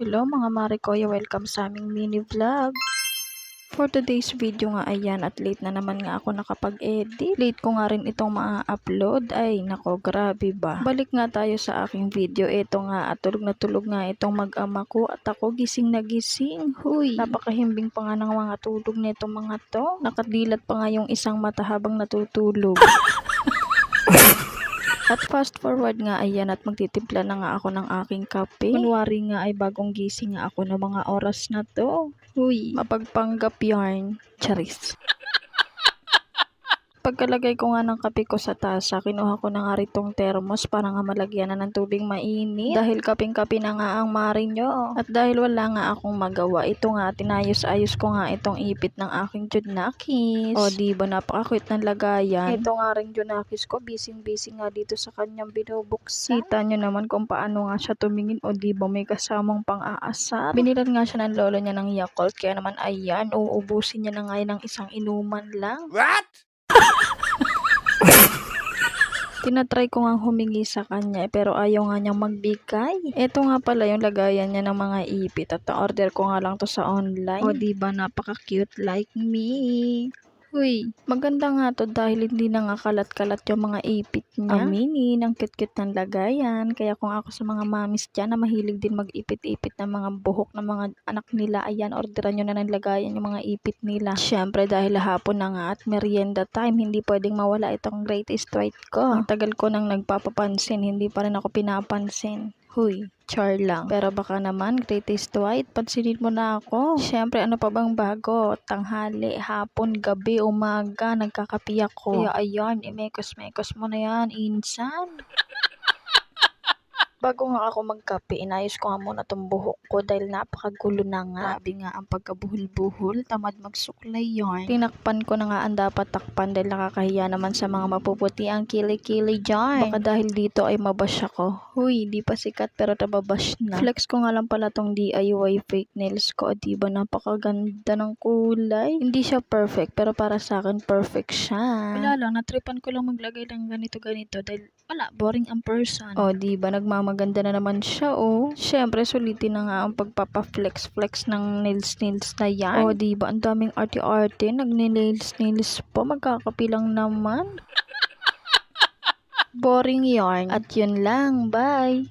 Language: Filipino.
Hello mga Marikoya, welcome sa aming mini vlog. For today's video nga ayan at late na naman nga ako nakapag-edit. Late ko nga rin itong ma-upload. Ay nako, grabe ba. Balik nga tayo sa aking video. Ito nga at tulog na tulog nga itong mag-ama ko at ako gising na gising. Huy, napakahimbing pa nga ng mga tulog nitong mga to. Nakadilat pa nga yung isang mata habang natutulog. At fast forward nga ayan at magtitimpla na nga ako ng aking kape. Kunwari nga ay bagong gising nga ako ng mga oras na to. Huy, mapagpanggap yarn. Charis. Pagkalagay ko nga ng kape ko sa tasa, kinuha ko na nga ritong thermos para nga malagyan na ng tubig mainit. Dahil kaping-kape na nga ang mari nyo. At dahil wala nga akong magawa, ito nga, tinayos-ayos ko nga itong ipit ng aking Junakis. O diba, napaka-cute ng lagayan. Ito nga rin Junakis ko, busy-busy nga dito sa kanyang binubuksan. Kita nyo naman kung paano nga siya tumingin. O diba, may kasamang pang-aasar. Binilan nga siya ng lolo niya ng Yakult, kaya naman ayan, uubusin niya na nga ng isang inuman lang. What? Tinatry ko nga humingi sa kanya pero ayaw nga niyang magbigay. Ito nga pala yung lagayan niya ng mga ipit at order ko nga lang to sa online. O diba, napaka-cute like me. Uy, maganda nga to dahil hindi na nga kalat-kalat yung mga ipit niya. Aminin, ang cute-cute ng lagayan. Kaya kung ako sa mga mamis dyan na mahilig din mag-ipit-ipit ng mga buhok ng mga anak nila, ayan, orderan nyo na ng lagayan yung mga ipit nila. Siyempre dahil hapon na nga at merienda time, hindi pwedeng mawala itong greatest white ko. Ang tagal ko nang nagpapapansin, hindi pa rin ako pinapansin. Huy, char lang. Pero baka naman, greatest white, pansinin mo na ako. Siyempre, ano pa bang bago? Tanghali, hapon, gabi, umaga, nagkakapi ako. Kaya ayan, imekos-mekos mo na yan, insan. Bago nga ako magkape, inayos ko nga muna tong buhok ko dahil napakagulo na nga. Grabe nga ang pagkabuhol-buhol, tamad magsuklay yarn. Tinakpan ko na nga ang dapat takpan dahil nakakahiya naman sa mga mapuputi ang kili-kili yarn. Baka dahil dito ay mabash ako. Huy, di pa sikat pero nababash na. Flex ko nga lang pala tong DIY fake nails ko. Diba, napakaganda ng kulay. Hindi siya perfect pero para sa akin perfect siya. Wala lang, natripan ko lang maglagay ng ganito-ganito dahil wala, boring ang person. O, diba, nagmamaganda na naman siya, oh. Siyempre, sulitin na nga ang pagpapa-flex-flex ng nails-nails na yan. O, diba, ang daming arte-arte, nagne-nails-nails po, magkakapilang naman. Boring yarn. At yun lang, bye!